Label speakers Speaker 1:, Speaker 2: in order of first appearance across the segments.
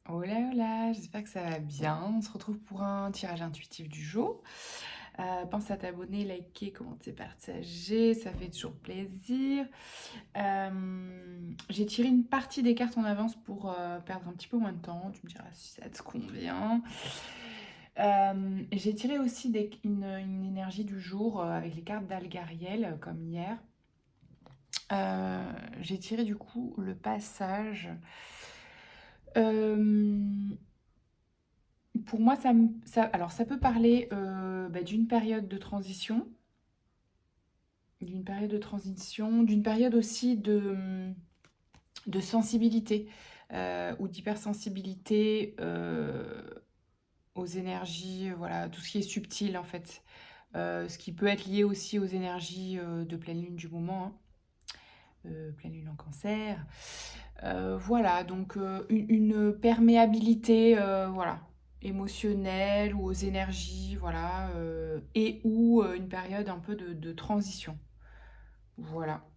Speaker 1: Hola, hola, j'espère que ça va bien. On se retrouve pour un tirage intuitif du jour. Pense à t'abonner, liker, commenter, partager, ça fait toujours plaisir. J'ai tiré une partie des cartes en avance pour perdre un petit peu moins de temps. Tu me diras si ça te convient. J'ai tiré aussi une énergie du jour avec les cartes d'Algariel, comme hier. J'ai tiré du coup le passage. Euh, Pour moi, alors ça peut parler d'une période de transition, d'une période aussi de sensibilité ou d'hypersensibilité aux énergies, voilà, tout ce qui est subtil en fait. Ce qui peut être lié aussi aux énergies de pleine lune du moment, hein, pleine lune en cancer. Voilà, donc une perméabilité, voilà, émotionnelle ou aux énergies, voilà, et ou une période un peu de transition, voilà,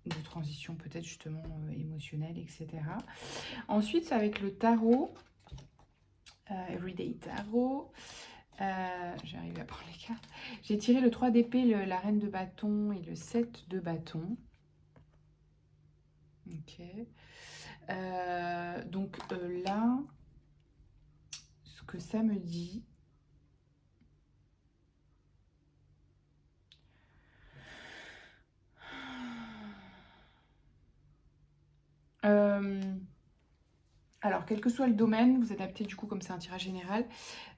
Speaker 1: de transition peut-être justement émotionnelle, etc. Ensuite, c'est avec le tarot, Everyday Tarot. J'arrive à prendre les cartes. J'ai tiré le 3 d'épée, la reine de bâton et le 7 de bâton. Ok. Donc là, ce que ça me dit, euh, alors quel que soit le domaine, vous adaptez du coup comme c'est un tirage général,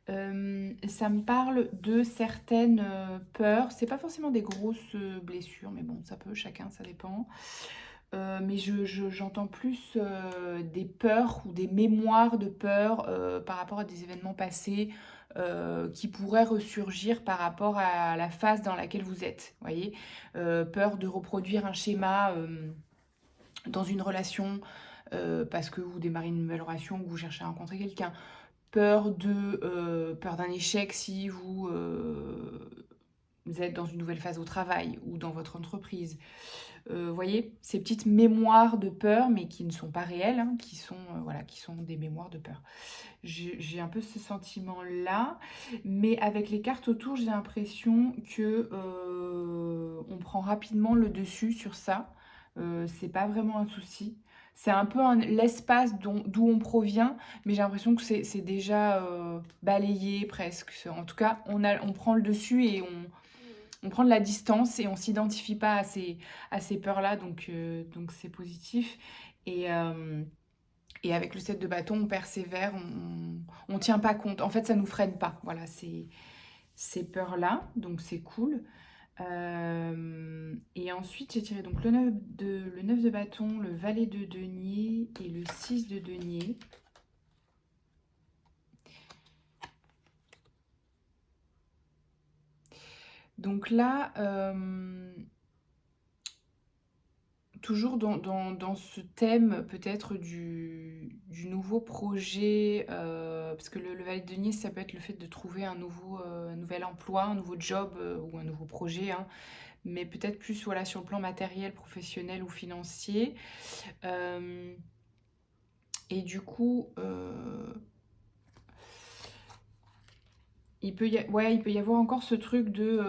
Speaker 1: ça me parle de certaines peurs. C'est pas forcément des grosses blessures, mais bon, ça peut, chacun, ça dépend. Mais j'entends plus des peurs ou des mémoires de peur par rapport à des événements passés qui pourraient ressurgir par rapport à la phase dans laquelle vous êtes. Voyez, peur de reproduire un schéma dans une relation parce que vous démarrez une nouvelle relation ou vous cherchez à rencontrer quelqu'un. Peur d'un échec si vous êtes dans une nouvelle phase au travail ou dans votre entreprise. Voyez, ces petites mémoires de peur, mais qui ne sont pas réelles, hein, voilà, qui sont des mémoires de peur. J'ai un peu ce sentiment-là, mais avec les cartes autour, j'ai l'impression que on prend rapidement le dessus sur ça. C'est pas vraiment un souci. C'est un peu l'espace d'où on provient, mais j'ai l'impression que c'est déjà balayé presque. En tout cas, on prend le dessus et on prend de la distance et on s'identifie pas à ces peurs-là, donc c'est positif. Et, euh, et avec le 7 de bâton, on persévère, on tient pas compte. En fait, ça nous freine pas. Voilà, ces peurs-là, donc c'est cool. Et ensuite, j'ai tiré donc le 9 de bâton, le valet de denier et le 6 de denier. Donc là, toujours dans ce thème peut-être du nouveau projet, parce que le valet de denier, ça peut être le fait de trouver un nouvel emploi, un nouveau job ou un nouveau projet, hein, mais peut-être plus voilà, sur le plan matériel, professionnel ou financier. Euh, et du coup, il peut y avoir encore ce truc de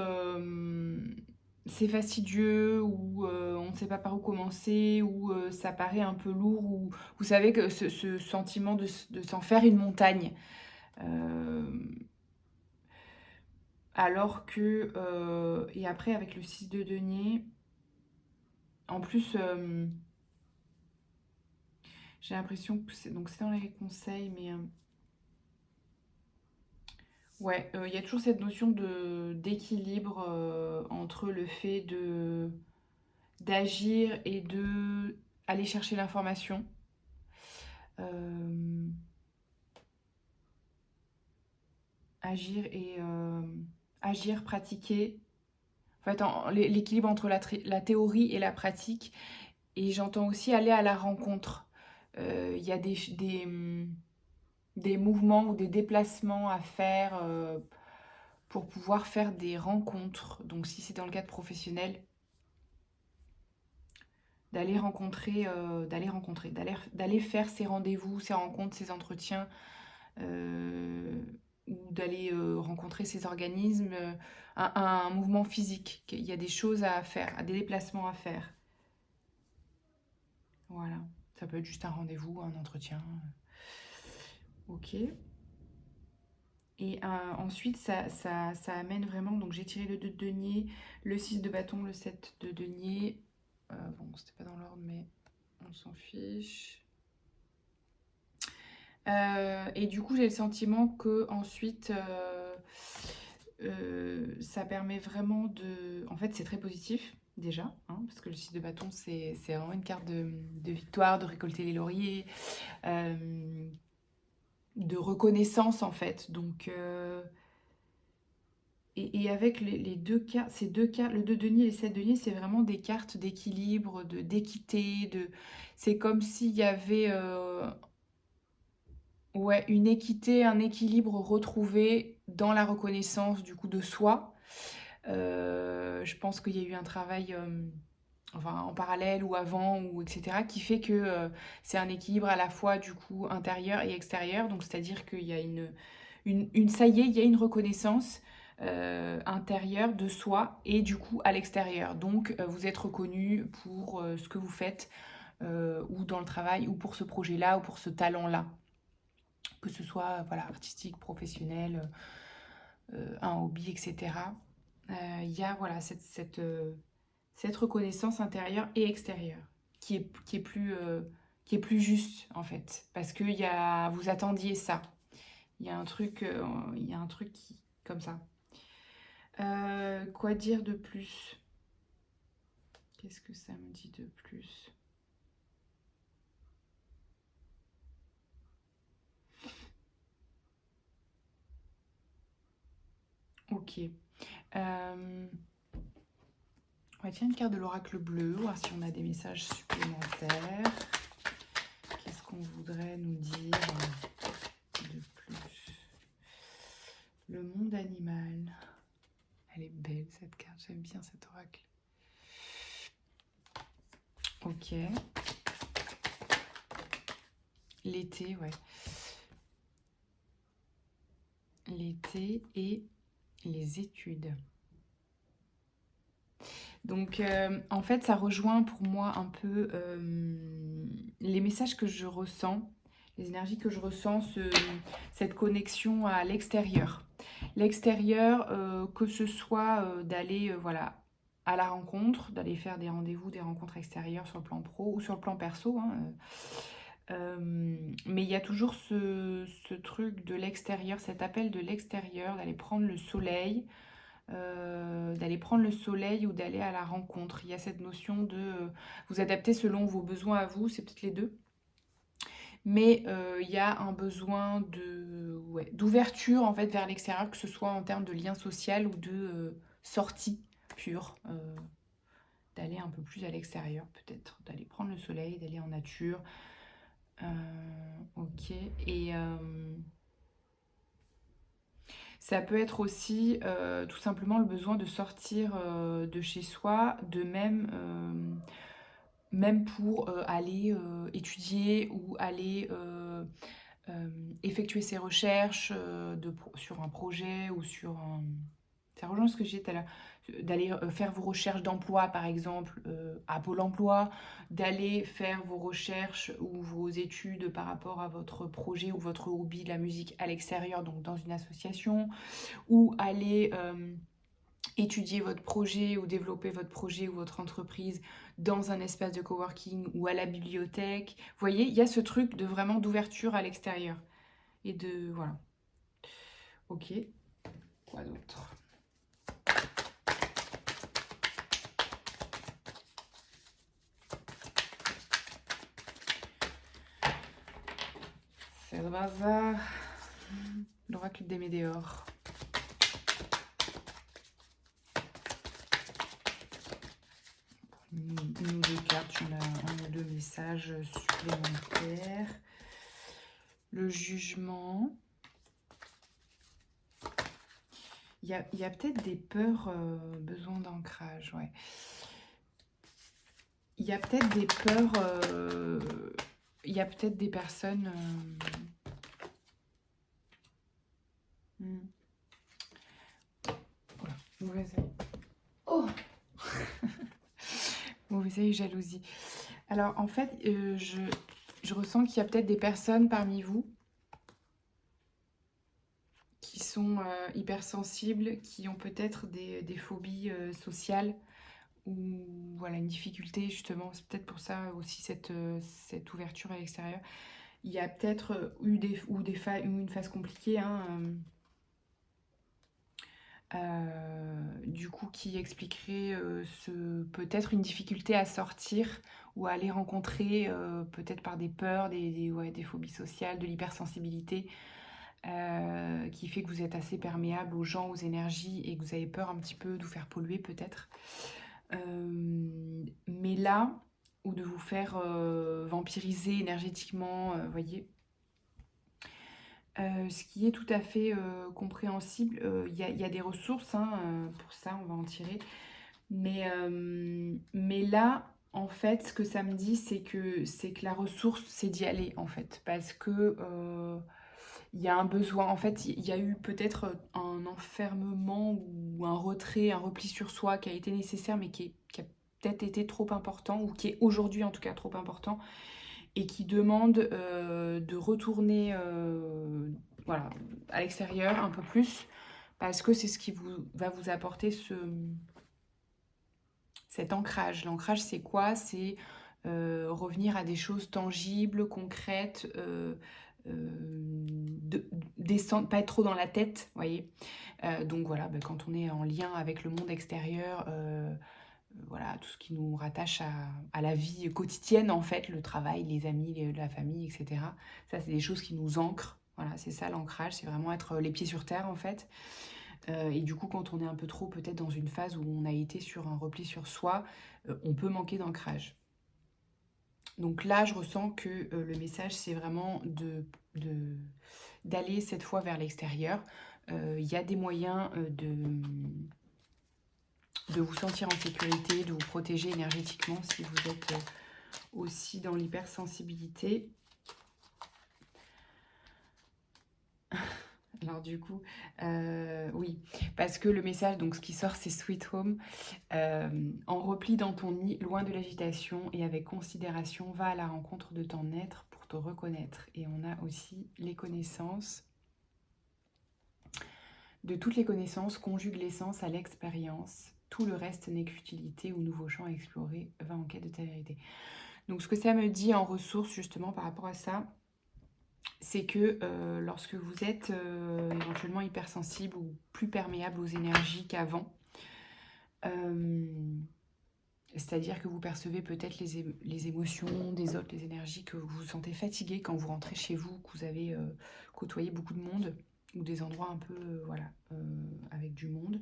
Speaker 1: c'est fastidieux ou on ne sait pas par où commencer ou ça paraît un peu lourd ou vous savez que ce sentiment de s'en faire une montagne. Euh, alors que et après avec le 6 de denier, en plus j'ai l'impression que c'est dans les conseils mais ouais, il y a toujours cette notion de d'équilibre entre le fait de d'agir et de aller chercher l'information. Euh, agir et agir, pratiquer. En fait, l'équilibre entre la théorie et la pratique. Et j'entends aussi aller à la rencontre. Il y a des mouvements ou des déplacements à faire pour pouvoir faire des rencontres. Donc si c'est dans le cadre professionnel, d'aller faire ces rendez-vous, ces rencontres, ces entretiens, euh, ou d'aller rencontrer ces organismes, un mouvement physique. Il y a des choses à faire, des déplacements à faire. Voilà. Ça peut être juste un rendez-vous, un entretien. Ok. Et ensuite, ça amène vraiment. Donc, j'ai tiré le 2 de denier, le 6 de bâton, le 7 de denier. Bon, c'était pas dans l'ordre, mais on s'en fiche. Et du coup, j'ai le sentiment que ensuite, ça permet vraiment de. En fait, c'est très positif déjà, hein, parce que le 6 de bâton, c'est vraiment une carte de victoire, de récolter les lauriers, de reconnaissance en fait. Donc, et avec les deux cartes, ces deux cartes, le 2 denier et le 7 denier, c'est vraiment des cartes d'équilibre, d'équité. C'est comme s'il y avait ouais, une équité, un équilibre retrouvé dans la reconnaissance du coup de soi. Je pense qu'il y a eu un travail enfin, en parallèle ou avant, ou etc., qui fait que c'est un équilibre à la fois du coup intérieur et extérieur. Donc c'est-à-dire qu'il y a ça y est, il y a une reconnaissance intérieure de soi et du coup à l'extérieur. Donc vous êtes reconnu pour ce que vous faites, ou dans le travail, ou pour ce projet-là, ou pour ce talent-là. Que ce soit voilà, artistique, professionnel, un hobby, etc. Il y a voilà, cette reconnaissance intérieure et extérieure qui est plus juste en fait. Parce que vous attendiez ça. Il y a un truc comme ça. Quoi dire de plus? Qu'est-ce que ça me dit de plus? Ok. On va tirer une carte de l'oracle bleu, voir si on a des messages supplémentaires. Qu'est-ce qu'on voudrait nous dire de plus? Le monde animal. Elle est belle cette carte, j'aime bien cet oracle. Ok. L'été, ouais. L'été et les études. Donc, en fait, ça rejoint pour moi un peu les messages que je ressens, les énergies que je ressens, cette connexion à l'extérieur. L'extérieur, que ce soit d'aller voilà, à la rencontre, d'aller faire des rendez-vous, des rencontres extérieures sur le plan pro ou sur le plan perso, hein, mais il y a toujours ce truc de l'extérieur, cet appel de l'extérieur, d'aller prendre le soleil, ou d'aller à la rencontre. Il y a cette notion de vous adapter selon vos besoins à vous, c'est peut-être les deux. Mais il y a un besoin d'ouverture en fait vers l'extérieur, que ce soit en termes de lien social ou de sortie pure. D'aller un peu plus à l'extérieur peut-être, d'aller prendre le soleil, d'aller en nature. Ok. Et ça peut être aussi tout simplement le besoin de sortir de chez soi, même pour aller étudier ou aller effectuer ses recherches sur un projet ou sur un. Ça rejoint ce que j'ai dit tout à l'heure. D'aller faire vos recherches d'emploi, par exemple, à Pôle emploi, d'aller faire vos recherches ou vos études par rapport à votre projet ou votre hobby de la musique à l'extérieur, donc dans une association, ou aller étudier votre projet ou développer votre projet ou votre entreprise dans un espace de coworking ou à la bibliothèque. Vous voyez, il y a ce truc de vraiment d'ouverture à l'extérieur. Et de... Voilà. Ok. Quoi d'autre? C'est le bazar. L'oracle des météores. Une ou deux cartes, on a un ou deux messages supplémentaires. Le jugement. Il y a peut-être des peurs, besoin d'ancrage, ouais. il y a peut-être des peurs, il y a peut-être des personnes... hmm, oula, mauvais œil. Oh mauvais œil, jalousie. Alors, en fait, je ressens qu'il y a peut-être des personnes parmi vous qui sont hypersensibles, qui ont peut-être des phobies sociales ou voilà, une difficulté justement. C'est peut-être pour ça aussi cette ouverture à l'extérieur. Il y a peut-être eu une phase compliquée, hein, du coup qui expliquerait peut-être une difficulté à sortir ou à aller rencontrer, peut-être par des peurs, ouais, des phobies sociales, de l'hypersensibilité, qui fait que vous êtes assez perméable aux gens, aux énergies et que vous avez peur un petit peu de vous faire polluer peut-être. Mais là, ou de vous faire vampiriser énergétiquement, voyez. Ce qui est tout à fait compréhensible, y a des ressources, hein, pour ça, on va en tirer. Mais là, en fait, ce que ça me dit, c'est que la ressource, c'est d'y aller, en fait. Parce que il y a un besoin. En fait, il y a eu peut-être un enfermement ou un retrait, un repli sur soi qui a été nécessaire, mais qui a peut-être été trop important, ou qui est aujourd'hui en tout cas trop important, et qui demande de retourner voilà, à l'extérieur un peu plus, parce que c'est ce qui va vous apporter cet ancrage. L'ancrage, c'est quoi? C'est revenir à des choses tangibles, concrètes, descendre, pas être trop dans la tête, vous voyez. Donc voilà, bah, quand on est en lien avec le monde extérieur, voilà, tout ce qui nous rattache à la vie quotidienne, en fait, le travail, les amis, la famille, etc. Ça, c'est des choses qui nous ancrent. Voilà, c'est ça l'ancrage, c'est vraiment être les pieds sur terre, en fait. Et du coup, quand on est un peu trop peut-être dans une phase où on a été sur un repli sur soi, on peut manquer d'ancrage. Donc là, je ressens que le message, c'est vraiment d'aller cette fois vers l'extérieur. Il y a des moyens de vous sentir en sécurité, de vous protéger énergétiquement si vous êtes aussi dans l'hypersensibilité. Alors du coup, oui, parce que le message, donc ce qui sort, c'est Sweet Home. En repli dans ton nid, loin de l'agitation et avec considération, va à la rencontre de ton être pour te reconnaître. Et on a aussi les connaissances. De toutes les connaissances, conjugue l'essence à l'expérience. Tout le reste n'est que futilité ou nouveau champ à explorer. Va en quête de ta vérité. Donc ce que ça me dit en ressources justement par rapport à ça, c'est que lorsque vous êtes éventuellement hypersensible ou plus perméable aux énergies qu'avant, c'est-à-dire que vous percevez peut-être les émotions des autres, les énergies, que vous vous sentez fatigué quand vous rentrez chez vous, que vous avez côtoyé beaucoup de monde, ou des endroits un peu voilà, avec du monde.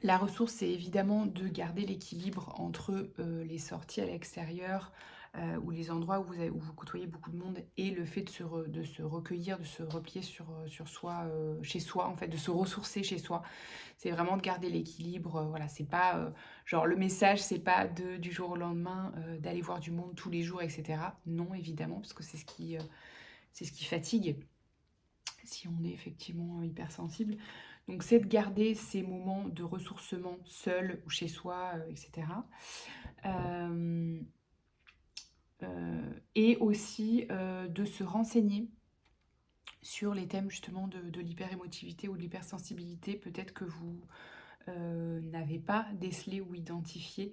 Speaker 1: La ressource, c'est évidemment de garder l'équilibre entre les sorties à l'extérieur ou les endroits où vous côtoyez beaucoup de monde et le fait de se recueillir, de se replier sur soi, chez soi, en fait, de se ressourcer chez soi. C'est vraiment de garder l'équilibre. Voilà, c'est pas genre le message, c'est pas du jour au lendemain d'aller voir du monde tous les jours, etc. Non, évidemment, parce que c'est ce qui fatigue si on est effectivement hypersensible. Donc c'est de garder ces moments de ressourcement seul ou chez soi, etc. Et aussi de se renseigner sur les thèmes justement de l'hyperémotivité ou de l'hypersensibilité. Peut-être que vous n'avez pas décelé ou identifié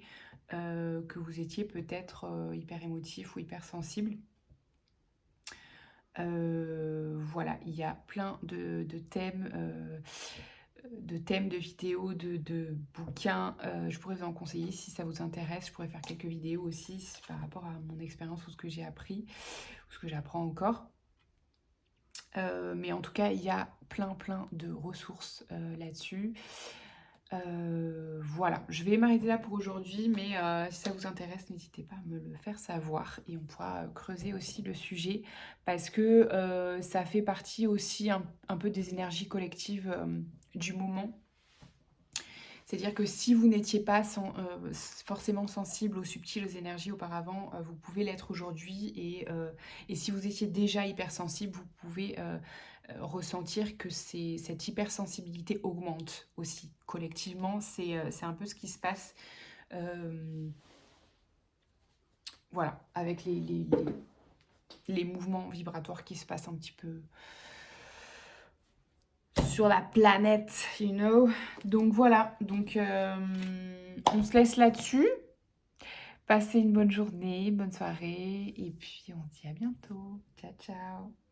Speaker 1: que vous étiez peut-être hyperémotif ou hypersensible. Voilà, il y a plein de thèmes, de vidéos, de bouquins. Je pourrais vous en conseiller si ça vous intéresse. Je pourrais faire quelques vidéos aussi par rapport à mon expérience ou ce que j'ai appris, ou ce que j'apprends encore. Mais en tout cas, il y a plein de ressources là-dessus. Voilà, je vais m'arrêter là pour aujourd'hui, mais si ça vous intéresse, n'hésitez pas à me le faire savoir et on pourra creuser aussi le sujet parce que ça fait partie aussi un peu des énergies collectives du moment. C'est-à-dire que si vous n'étiez pas forcément sensible aux subtiles, aux énergies auparavant, vous pouvez l'être aujourd'hui. Et si vous étiez déjà hypersensible, vous pouvez ressentir que cette hypersensibilité augmente aussi. Collectivement, c'est un peu ce qui se passe. Voilà, avec les mouvements vibratoires qui se passent un petit peu sur la planète, you know. Donc voilà, donc on se laisse là-dessus. Passez une bonne journée, bonne soirée, et puis on se dit à bientôt. Ciao, ciao.